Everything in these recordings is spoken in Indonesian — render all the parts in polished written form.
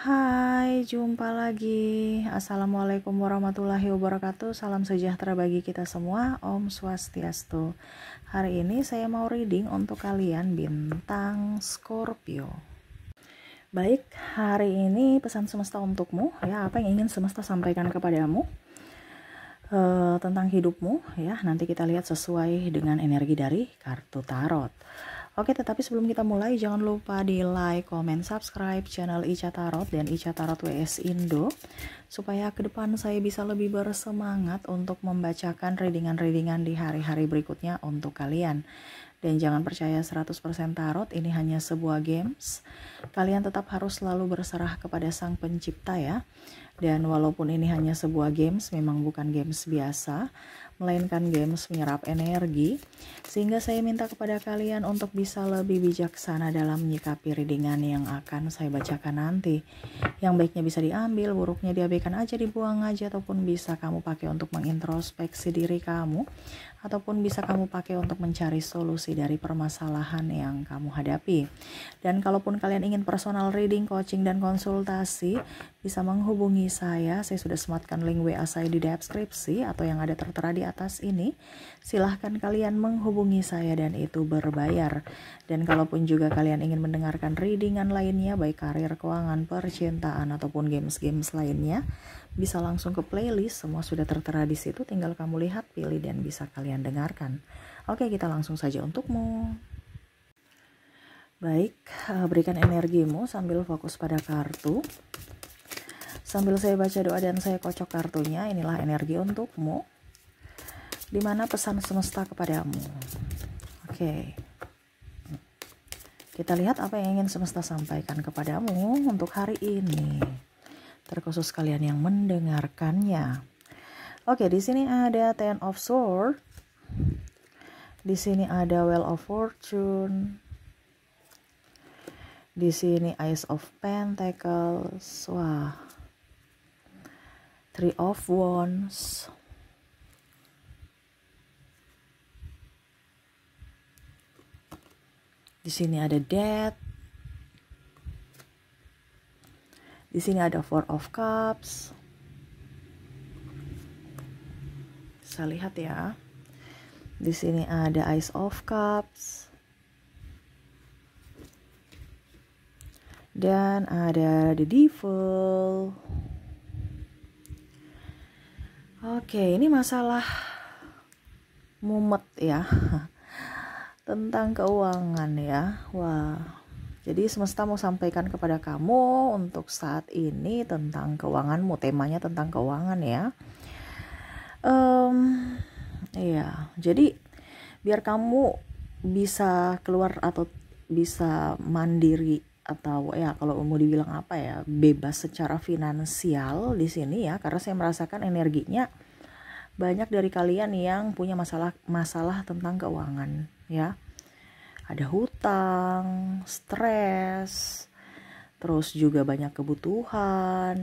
Hai, jumpa lagi. Assalamualaikum warahmatullahi wabarakatuh. Salam sejahtera bagi kita semua. Om Swastiastu. Hari ini saya mau reading untuk kalian bintang Scorpio. Baik, hari ini pesan semesta untukmu ya. Apa yang ingin semesta sampaikan kepadamu tentang hidupmu ya. Nanti kita lihat sesuai dengan energi dari kartu tarot. Oke, tetapi sebelum kita mulai, jangan lupa di like, comment, subscribe channel Ica Tarot dan Ica Tarot WS Indo, supaya ke depan saya bisa lebih bersemangat untuk membacakan readingan-readingan di hari-hari berikutnya untuk kalian. Dan jangan percaya 100% tarot, ini hanya sebuah games. Kalian tetap harus selalu berserah kepada Sang Pencipta ya. Dan walaupun ini hanya sebuah games, memang bukan games biasa, melainkan games menyerap energi, sehingga saya minta kepada kalian untuk bisa lebih bijaksana dalam menyikapi readingan yang akan saya bacakan nanti. Yang baiknya bisa diambil, buruknya diabaikan aja, dibuang aja, ataupun bisa kamu pakai untuk mengintrospeksi diri kamu, ataupun bisa kamu pakai untuk mencari solusi dari permasalahan yang kamu hadapi. Dan kalaupun kalian ingin personal reading, coaching, dan konsultasi, bisa menghubungi saya sudah sematkan link WA saya di deskripsi atau yang ada tertera di atas ini. Silahkan kalian menghubungi saya dan itu berbayar. Dan kalaupun juga kalian ingin mendengarkan readingan lainnya, baik karir, keuangan, percintaan, ataupun games-games lainnya, bisa langsung ke playlist, semua sudah tertera di situ, tinggal kamu lihat, pilih, dan bisa kalian dengarkan. Oke, kita langsung saja untukmu. Baik, berikan energimu sambil fokus pada kartu. Sambil saya baca doa dan saya kocok kartunya, inilah energi untukmu. Dimana pesan semesta kepadamu. Oke. Kita lihat apa yang ingin semesta sampaikan kepadamu untuk hari ini. Terkhusus kalian yang mendengarkannya. Oke, di sini ada Ten of Swords. Di sini ada Wheel of Fortune. Di sini Ace of Pentacles. Wah. Three of Wands. Di sini ada Death. Di sini ada Four of Cups. Bisa lihat ya. Di sini ada Ace of Cups. Dan ada The Devil. Oke, ini masalah mumet ya. Tentang keuangan ya. Wah. Jadi semesta mau sampaikan kepada kamu untuk saat ini tentang keuanganmu. Temanya tentang keuangan ya. Iya. Jadi biar kamu bisa keluar atau bisa mandiri, atau ya kalau mau dibilang apa ya, bebas secara finansial di sini ya, karena saya merasakan energinya banyak dari kalian yang punya masalah tentang keuangan ya. Ada hutang, stres, terus juga banyak kebutuhan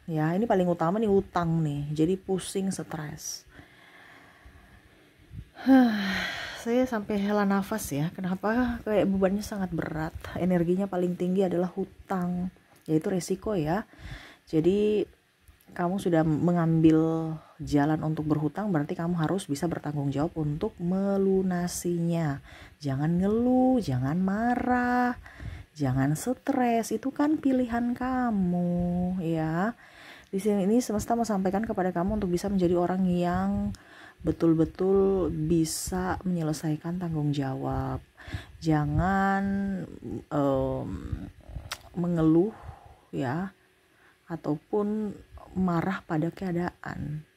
ya. Ini paling utama nih, hutang nih, jadi pusing, stres. Saya sampai hela nafas ya. Kenapa? Kayak bebannya sangat berat. Energinya paling tinggi adalah hutang, yaitu resiko ya. Jadi kamu sudah mengambil jalan untuk berhutang, berarti kamu harus bisa bertanggung jawab untuk melunasinya. Jangan ngeluh, jangan marah, jangan stres. Itu kan pilihan kamu ya. Di sini ini semesta mau sampaikan kepada kamu untuk bisa menjadi orang yang betul-betul bisa menyelesaikan tanggung jawab. Jangan mengeluh ya, ataupun marah pada keadaan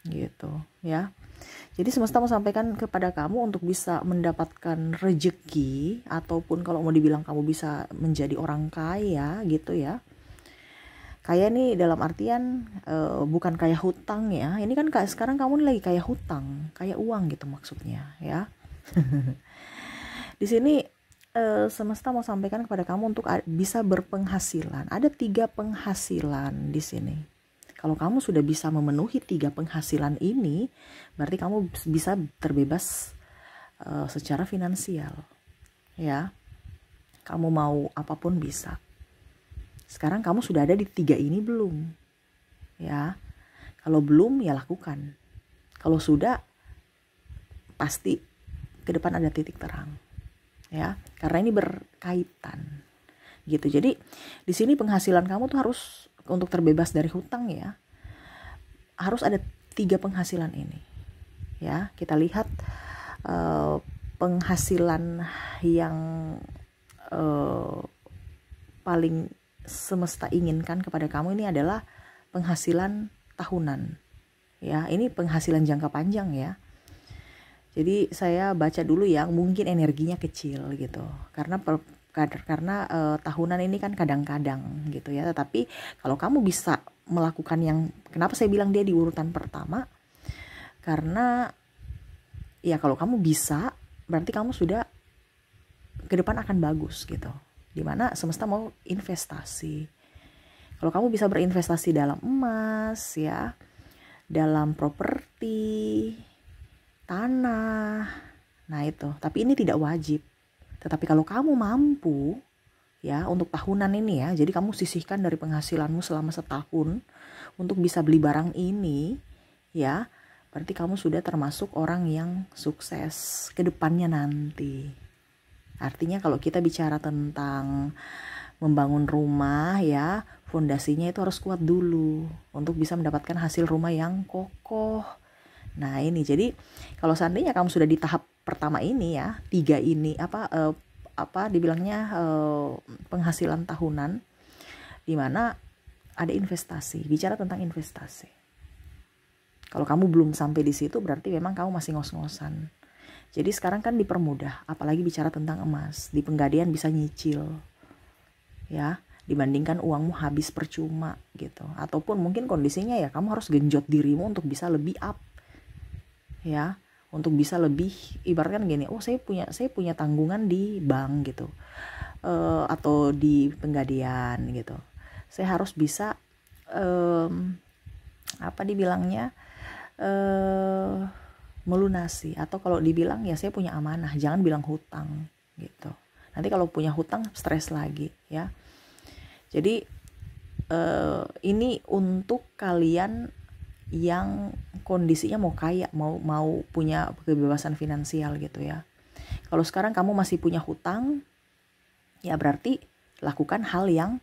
gitu ya. Jadi semesta mau sampaikan kepada kamu untuk bisa mendapatkan rezeki, ataupun kalau mau dibilang kamu bisa menjadi orang kaya gitu ya. Kaya nih dalam artian bukan kayak hutang ya. Ini kan sekarang kamu lagi kayak hutang, kayak uang gitu maksudnya ya. Di sini semesta mau sampaikan kepada kamu untuk bisa berpenghasilan. Ada 3 penghasilan di sini. Kalau kamu sudah bisa memenuhi 3 penghasilan ini, berarti kamu bisa terbebas secara finansial ya. Kamu mau apapun bisa. Sekarang kamu sudah ada di 3 ini belum? Ya. Kalau belum ya lakukan. Kalau sudah, pasti ke depan ada titik terang. Ya, karena ini berkaitan. Gitu. Jadi di sini penghasilan kamu tuh harus, untuk terbebas dari hutang ya, harus ada 3 penghasilan ini. Ya, kita lihat penghasilan yang paling semesta inginkan kepada kamu ini adalah penghasilan tahunan. Ya, ini penghasilan jangka panjang ya. Jadi saya baca dulu yang mungkin energinya kecil gitu. Karena tahunan ini kan kadang-kadang gitu ya. Tetapi kalau kamu bisa melakukan yang, kenapa saya bilang dia di urutan pertama? Karena ya kalau kamu bisa, berarti kamu sudah ke depan akan bagus gitu. Dimana semesta mau investasi. Kalau kamu bisa berinvestasi dalam emas ya, dalam properti, tanah, nah itu. Tapi ini tidak wajib. Tetapi kalau kamu mampu ya untuk tahunan ini ya, jadi kamu sisihkan dari penghasilanmu selama setahun untuk bisa beli barang ini ya, berarti kamu sudah termasuk orang yang sukses ke depannya nanti. Artinya kalau kita bicara tentang membangun rumah ya, fondasinya itu harus kuat dulu untuk bisa mendapatkan hasil rumah yang kokoh. Nah ini, jadi kalau seandainya kamu sudah di tahap pertama ini ya, 3 ini dibilangnya penghasilan tahunan, dimana ada investasi, bicara tentang investasi. Kalau kamu belum sampai di situ, berarti memang kamu masih ngos-ngosan. Jadi sekarang kan dipermudah, apalagi bicara tentang emas, di Penggadian bisa nyicil ya, dibandingkan uangmu habis percuma gitu. Ataupun mungkin kondisinya ya kamu harus genjot dirimu untuk bisa lebih up ya, untuk bisa lebih, ibaratkan gini, oh saya punya tanggungan di bank gitu, atau di Penggadian gitu, saya harus bisa melunasi, atau kalau dibilang ya saya punya amanah, jangan bilang hutang gitu. Nanti kalau punya hutang stres lagi ya. Jadi ini untuk kalian yang kondisinya mau kaya, mau punya kebebasan finansial gitu ya. Kalau sekarang kamu masih punya hutang, ya berarti lakukan hal yang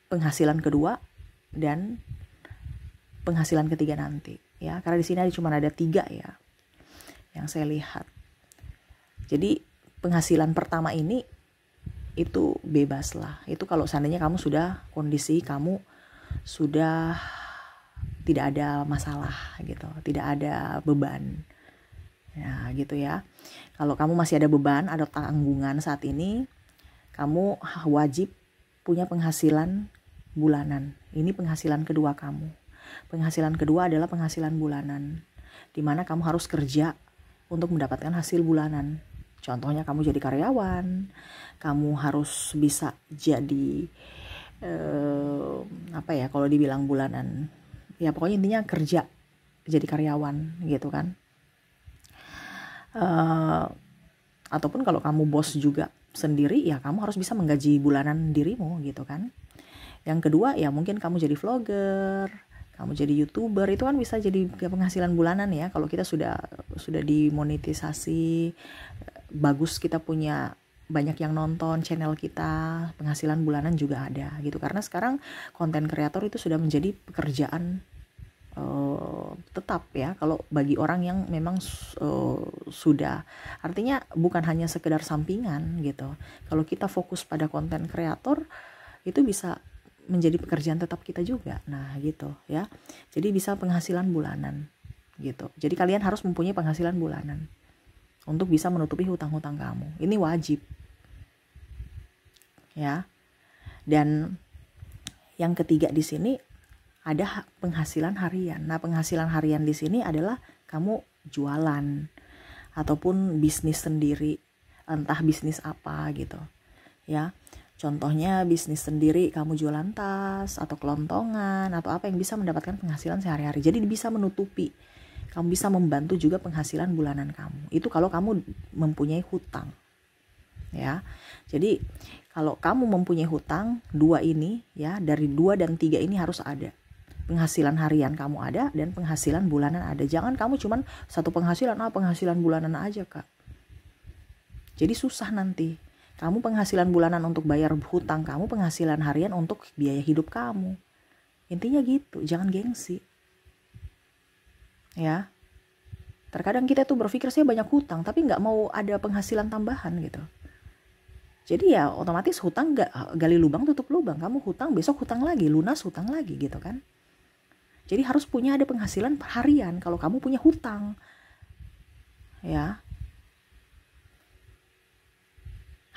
penghasilan kedua dan penghasilan ketiga nanti ya, karena di sini cuma ada 3 ya yang saya lihat. Jadi penghasilan pertama ini itu bebas lah, itu kalau seandainya kamu sudah kondisi kamu sudah tidak ada masalah gitu, tidak ada beban ya gitu ya. Kalau kamu masih ada beban, ada tanggungan saat ini, kamu wajib punya penghasilan bulanan. Ini penghasilan kedua kamu. Penghasilan kedua adalah penghasilan bulanan, dimana kamu harus kerja untuk mendapatkan hasil bulanan. Contohnya kamu jadi karyawan, kamu harus bisa jadi kalau dibilang bulanan, ya pokoknya intinya kerja jadi karyawan gitu kan. Ataupun kalau kamu bos juga sendiri, ya kamu harus bisa menggaji bulanan dirimu gitu kan. Yang kedua ya mungkin kamu jadi vlogger, kamu jadi YouTuber, itu kan bisa jadi penghasilan bulanan ya. Kalau kita sudah dimonetisasi, bagus, kita punya banyak yang nonton channel kita, penghasilan bulanan juga ada gitu. Karena sekarang konten kreator itu sudah menjadi pekerjaan tetap ya, kalau bagi orang yang memang sudah, artinya bukan hanya sekedar sampingan gitu. Kalau kita fokus pada konten kreator, itu bisa menjadi pekerjaan tetap kita juga. Nah gitu ya, jadi bisa penghasilan bulanan gitu. Jadi kalian harus mempunyai penghasilan bulanan untuk bisa menutupi hutang-hutang kamu. Ini wajib ya. Dan yang ketiga di sini ada penghasilan harian. Nah penghasilan harian di sini adalah kamu jualan ataupun bisnis sendiri, entah bisnis apa gitu ya. Contohnya bisnis sendiri, kamu jualan tas atau kelontongan atau apa yang bisa mendapatkan penghasilan sehari-hari. Jadi bisa menutupi, kamu bisa membantu juga penghasilan bulanan kamu. Itu kalau kamu mempunyai hutang ya. Jadi Kalau kamu mempunyai hutang, dua ini ya, dari 2 dan 3 ini harus ada. Penghasilan harian kamu ada dan penghasilan bulanan ada. Jangan kamu cuman satu penghasilan, penghasilan bulanan aja Kak. Jadi susah nanti. Kamu penghasilan bulanan untuk bayar hutang kamu, penghasilan harian untuk biaya hidup kamu. Intinya gitu, jangan gengsi. Ya. Terkadang kita tuh berpikir saya banyak hutang, tapi nggak mau ada penghasilan tambahan gitu. Jadi ya otomatis hutang nggak, gali lubang tutup lubang. Kamu hutang, besok hutang lagi, lunas hutang lagi gitu kan. Jadi harus punya ada penghasilan harian kalau kamu punya hutang. Ya.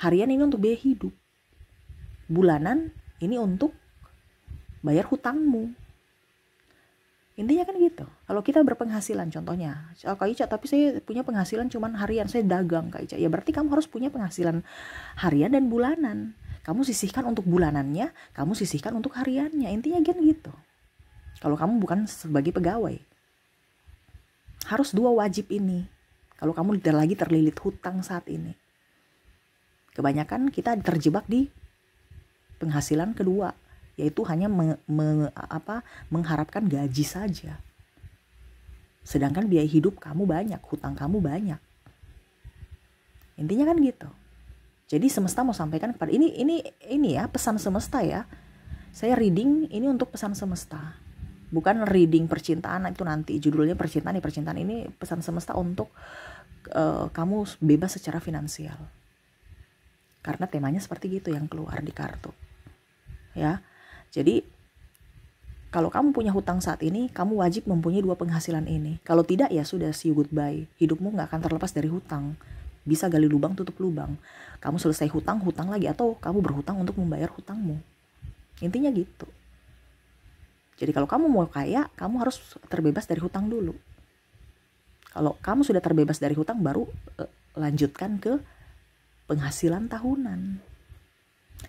Harian ini untuk biaya hidup. Bulanan ini untuk bayar hutangmu. Intinya kan gitu. Kalau kita berpenghasilan contohnya, Kak Ica, tapi saya punya penghasilan cuman harian, saya dagang Kak Ica. Ya berarti kamu harus punya penghasilan harian dan bulanan. Kamu sisihkan untuk bulanannya, kamu sisihkan untuk hariannya. Intinya kan gitu. Kalau kamu bukan sebagai pegawai. Harus dua wajib ini. Kalau kamu lagi terlilit hutang saat ini. Kebanyakan kita terjebak di penghasilan kedua. Yaitu hanya mengharapkan gaji saja. Sedangkan biaya hidup kamu banyak, hutang kamu banyak. Intinya kan gitu. Jadi semesta mau sampaikan kepada ini ya, pesan semesta ya. Saya reading ini untuk pesan semesta. Bukan reading percintaan, itu nanti judulnya percintaan. Percintaan ini pesan semesta untuk kamu bebas secara finansial. Karena temanya seperti gitu yang keluar di kartu. Ya. Jadi kalau kamu punya hutang saat ini, kamu wajib mempunyai dua penghasilan ini. Kalau tidak ya sudah, see you goodbye. Hidupmu gak akan terlepas dari hutang. Bisa gali lubang tutup lubang. Kamu selesai hutang lagi, atau kamu berhutang untuk membayar hutangmu. Intinya gitu. Jadi kalau kamu mau kaya, kamu harus terbebas dari hutang dulu. Kalau kamu sudah terbebas dari hutang, baru lanjutkan ke penghasilan tahunan.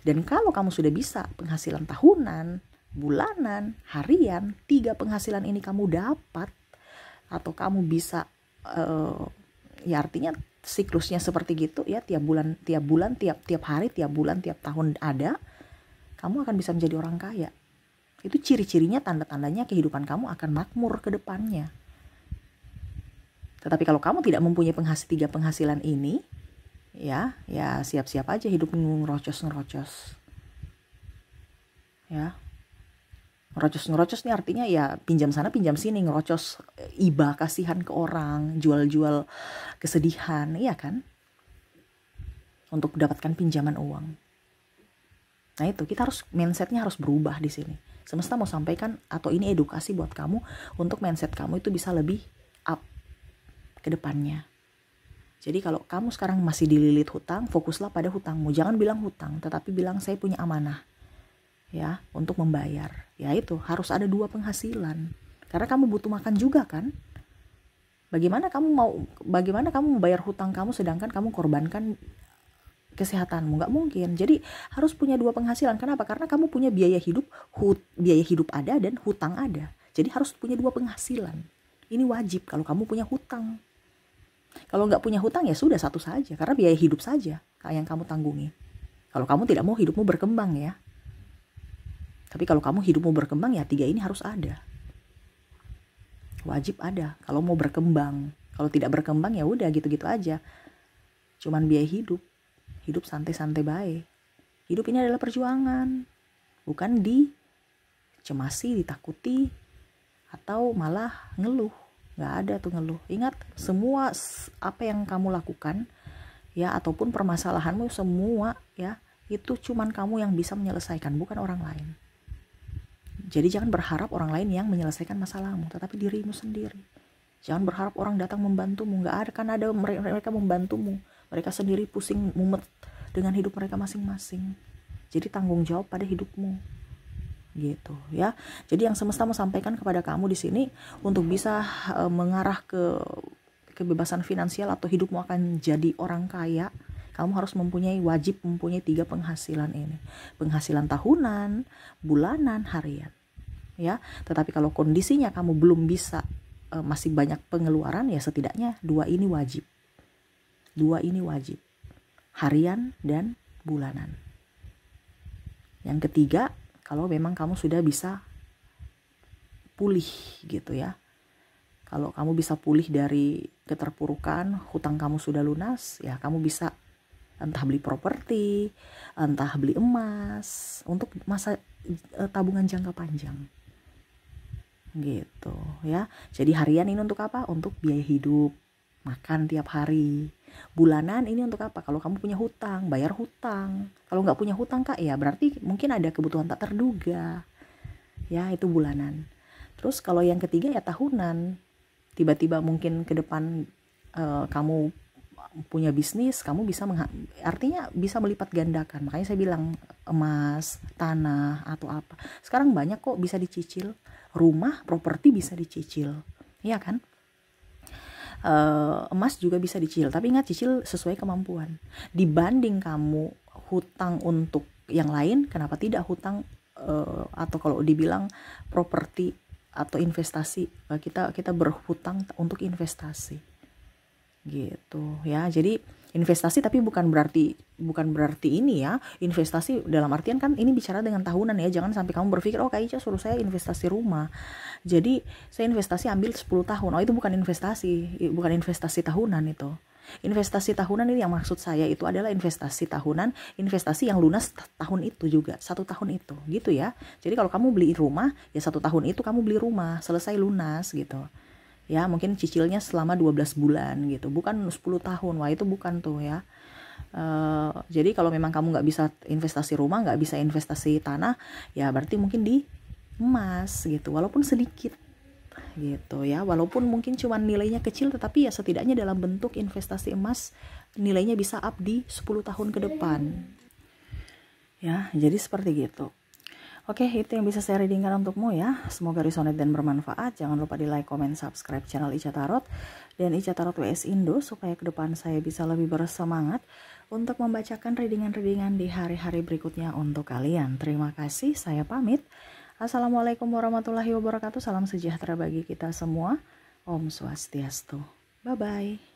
Dan kalau kamu sudah bisa penghasilan tahunan, bulanan, harian, 3 penghasilan ini kamu dapat, atau kamu bisa ya artinya siklusnya seperti gitu ya, tiap bulan, tiap hari, tiap bulan, tiap tahun ada, kamu akan bisa menjadi orang kaya. Itu ciri-cirinya, tanda-tandanya kehidupan kamu akan makmur ke depannya. Tetapi kalau kamu tidak mempunyai 3 penghasilan ini, ya siap-siap aja hidupmu ngerocos. Ya. Ngerocos nih artinya ya pinjam sana pinjam sini, ngerocos iba kasihan ke orang, jual-jual kesedihan, iya kan? Untuk dapatkan pinjaman uang. Nah itu, kita harus, mindsetnya harus berubah di sini. Semesta mau sampaikan, atau ini edukasi buat kamu, untuk mindset kamu itu bisa lebih up ke depannya. Jadi kalau kamu sekarang masih dililit hutang, fokuslah pada hutangmu. Jangan bilang hutang, tetapi bilang saya punya amanah. Ya, untuk membayar. Ya itu, harus ada 2 penghasilan. Karena kamu butuh makan juga kan? Bagaimana kamu membayar hutang kamu sedangkan kamu korbankan kesehatanmu? Nggak mungkin. Jadi harus punya 2 penghasilan. Kenapa? Karena kamu punya biaya hidup ada dan hutang ada. Jadi harus punya 2 penghasilan. Ini wajib kalau kamu punya hutang. Kalau nggak punya hutang ya sudah, satu saja, karena biaya hidup saja yang kamu tanggungi. Kalau kamu tidak mau hidupmu berkembang ya. Tapi kalau kamu hidupmu berkembang ya 3 ini harus ada. Wajib ada kalau mau berkembang. Kalau tidak berkembang ya udah gitu-gitu aja. Cuman biaya hidup. Hidup santai-santai baik. Hidup ini adalah perjuangan. Bukan dicemasi, ditakuti, atau malah ngeluh. Nggak ada tuh ngeluh. Ingat, semua apa yang kamu lakukan ya, ataupun permasalahanmu semua ya, itu cuman kamu yang bisa menyelesaikan, bukan orang lain. Jadi jangan berharap orang lain yang menyelesaikan masalahmu, tetapi dirimu sendiri. Jangan berharap orang datang membantumu. Nggak akan ada mereka membantumu. Mereka sendiri pusing mumet dengan hidup mereka masing-masing. Jadi tanggung jawab pada hidupmu. Gitu ya. Jadi yang semesta mau sampaikan kepada kamu di sini, untuk bisa mengarah ke kebebasan finansial atau hidupmu akan jadi orang kaya, kamu harus wajib mempunyai 3 penghasilan ini. Penghasilan tahunan, bulanan, harian. Ya, tetapi kalau kondisinya kamu belum bisa, masih banyak pengeluaran, ya setidaknya 2 ini wajib. 2 ini wajib. Harian dan bulanan. Yang ketiga, kalau memang kamu sudah bisa pulih gitu ya. Kalau kamu bisa pulih dari keterpurukan, hutang kamu sudah lunas, ya kamu bisa entah beli properti, entah beli emas untuk masa tabungan jangka panjang. Gitu ya. Jadi harian ini untuk apa? Untuk biaya hidup, makan tiap hari. Bulanan ini untuk apa? Kalau kamu punya hutang, bayar hutang. Kalau nggak punya hutang Kak, ya berarti mungkin ada kebutuhan tak terduga. Ya, itu bulanan. Terus kalau yang ketiga ya tahunan. Tiba-tiba mungkin ke depan kamu punya bisnis, kamu bisa artinya bisa melipat gandakan. Makanya saya bilang emas, tanah atau apa. Sekarang banyak kok bisa dicicil. Rumah, properti bisa dicicil. Iya kan? Emas juga bisa dicicil, tapi ingat cicil sesuai kemampuan. Dibanding kamu hutang untuk yang lain, kenapa tidak hutang atau kalau dibilang properti atau investasi, kita berhutang untuk investasi gitu ya. Jadi investasi tapi bukan berarti ini ya, investasi dalam artian kan ini bicara dengan tahunan ya. Jangan sampai kamu berpikir oh Kak Ica suruh saya investasi rumah, jadi saya investasi ambil 10 tahun. Oh itu bukan investasi tahunan itu. Investasi tahunan ini yang maksud saya itu adalah investasi tahunan, investasi yang lunas tahun itu juga, 1 tahun itu gitu ya. Jadi kalau kamu beli rumah ya 1 tahun itu kamu beli rumah, selesai lunas gitu ya. Mungkin cicilnya selama 12 bulan gitu, bukan 10 tahun. Wah itu bukan tuh ya. Jadi kalau memang kamu nggak bisa investasi rumah, nggak bisa investasi tanah, ya berarti mungkin di emas gitu, walaupun sedikit gitu ya, walaupun mungkin cuman nilainya kecil, tetapi ya setidaknya dalam bentuk investasi emas nilainya bisa up di 10 tahun ke depan ya. Jadi seperti gitu. Oke, itu yang bisa saya readingkan untukmu ya. Semoga resonate dan bermanfaat. Jangan lupa di like, comment, subscribe channel Ica Tarot dan Ica Tarot WS Indo supaya ke depan saya bisa lebih bersemangat untuk membacakan readingan-readingan di hari-hari berikutnya untuk kalian. Terima kasih, saya pamit. Assalamualaikum warahmatullahi wabarakatuh. Salam sejahtera bagi kita semua. Om Swastiastu. Bye-bye.